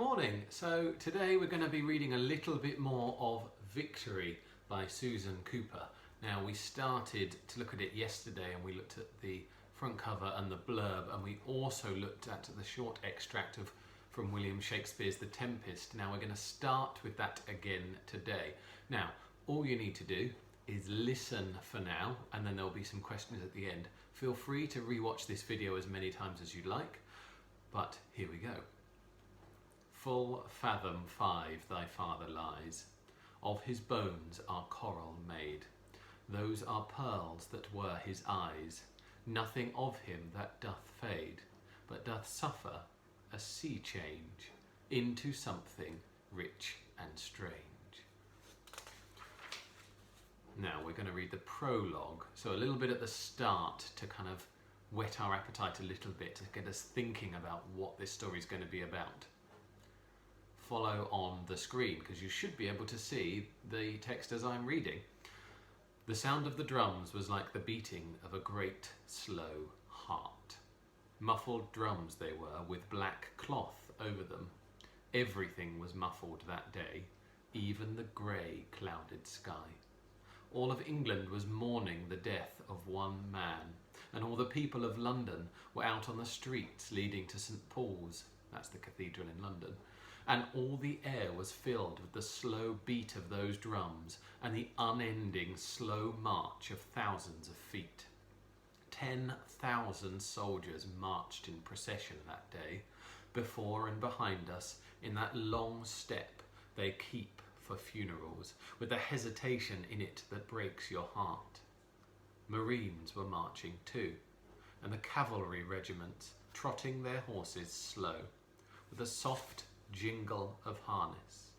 morning. So today we're going to be reading a little bit more of Victory by Susan Cooper. Now we started to look at it yesterday and we looked at the front cover and the blurb, and we also looked at the short extract from William Shakespeare's The Tempest. Now we're going to start with that again today. Now all you need to do is listen for now, and then there'll be some questions at the end. Feel free to rewatch this video as many times as you'd like, but here we go. Full fathom 5 thy father lies, of his bones are coral made. Those are pearls that were his eyes, nothing of him that doth fade, but doth suffer a sea change into something rich and strange. Now we're going to read the prologue, so a little bit at the start to kind of whet our appetite a little bit, to get us thinking about what this story is going to be about. Follow on the screen because you should be able to see the text as I'm reading. The sound of the drums was like the beating of a great slow heart. Muffled drums they were, with black cloth over them. Everything was muffled that day, even the grey clouded sky. All of England was mourning the death of one man, and all the people of London were out on the streets leading to St. Paul's, that's the cathedral in London, and all the air was filled with the slow beat of those drums and the unending slow march of thousands of feet. 10,000 soldiers marched in procession that day, before and behind us in that long step they keep for funerals, with the hesitation in it that breaks your heart. Marines were marching too, and the cavalry regiments trotting their horses slow, with a soft jingle of harness,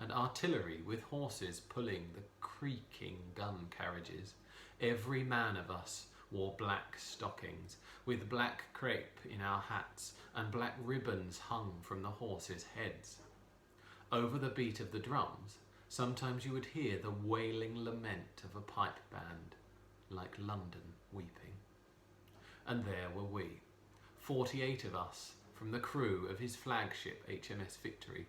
and artillery with horses pulling the creaking gun carriages. Every man of us wore black stockings, with black crepe in our hats, and black ribbons hung from the horses' heads. Over the beat of the drums, sometimes you would hear the wailing lament of a pipe band, like London weeping. And there were we, 48 of us, from the crew of his flagship HMS Victory,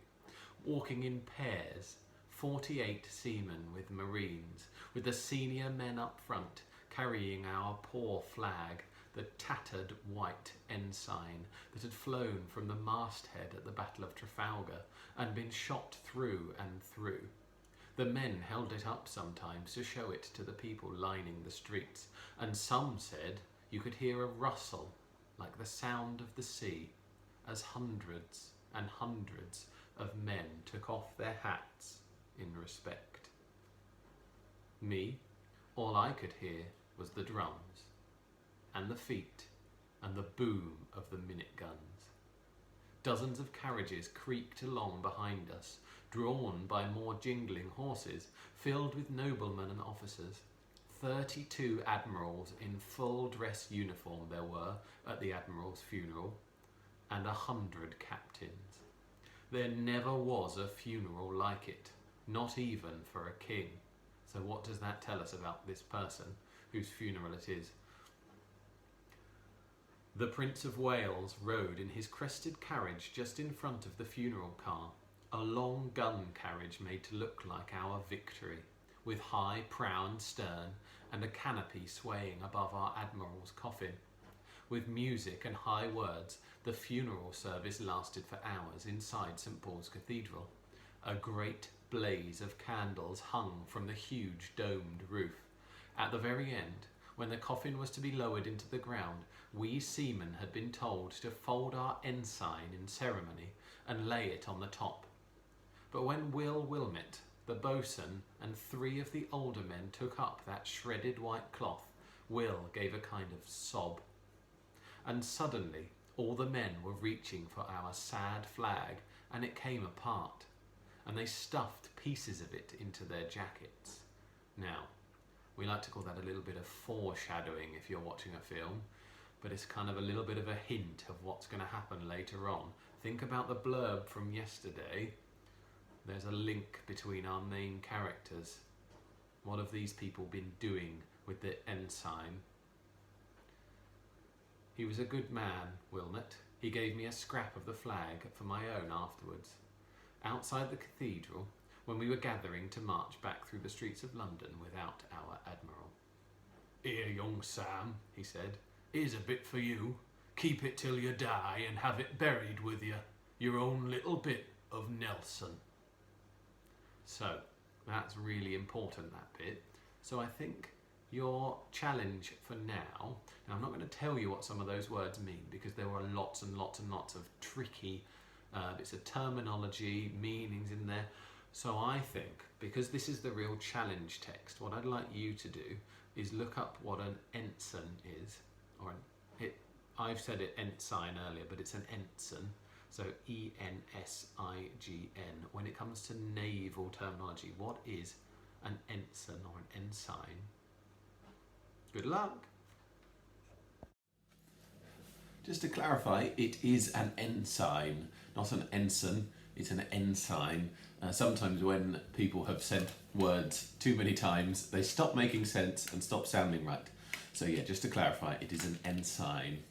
walking in pairs, 48 seamen with marines, with the senior men up front, carrying our poor flag, the tattered white ensign that had flown from the masthead at the Battle of Trafalgar and been shot through and through. The men held it up sometimes to show it to the people lining the streets, and some said you could hear a rustle like the sound of the sea, as hundreds and hundreds of men took off their hats in respect. Me, all I could hear was the drums, and the feet, and the boom of the minute guns. Dozens of carriages creaked along behind us, drawn by more jingling horses, filled with noblemen and officers. 32 admirals in full dress uniform there were at the admiral's funeral, and 100 captains. There never was a funeral like it, not even for a king. So what does that tell us about this person whose funeral it is? The Prince of Wales rode in his crested carriage just in front of the funeral car, a long gun carriage made to look like our Victory, with high prow and stern and a canopy swaying above our admiral's coffin. With music and high words, the funeral service lasted for hours inside St. Paul's Cathedral. A great blaze of candles hung from the huge domed roof. At the very end, when the coffin was to be lowered into the ground, we seamen had been told to fold our ensign in ceremony and lay it on the top. But when Will Wilmot, the boatswain, and 3 of the older men took up that shredded white cloth, Will gave a kind of sob. And suddenly all the men were reaching for our sad flag, and it came apart, and they stuffed pieces of it into their jackets. Now, we like to call that a little bit of foreshadowing if you're watching a film, but it's kind of a little bit of a hint of what's going to happen later on. Think about the blurb from yesterday. There's a link between our main characters. What have these people been doing with the ensign? He was a good man, Wilmot. He gave me a scrap of the flag for my own afterwards. Outside the cathedral, when we were gathering to march back through the streets of London without our admiral. "Here, young Sam," he said, "here's a bit for you. Keep it till you die and have it buried with you. Your own little bit of Nelson." So, that's really important, that bit. So I think your challenge for now, and I'm not going to tell you what some of those words mean because there were lots and lots and lots of tricky bits of terminology, meanings in there. So I think, because this is the real challenge text, what I'd like you to do is look up what an ensign is, or I've said it ensign earlier, but it's an ensign, so E-N-S-I-G-N. When it comes to naval terminology, what is an ensign or an ensign? Good luck! Just to clarify, it is an ensign, not an ensign, it's an ensign. Sometimes when people have said words too many times, they stop making sense and stop sounding right. So yeah, just to clarify, it is an ensign.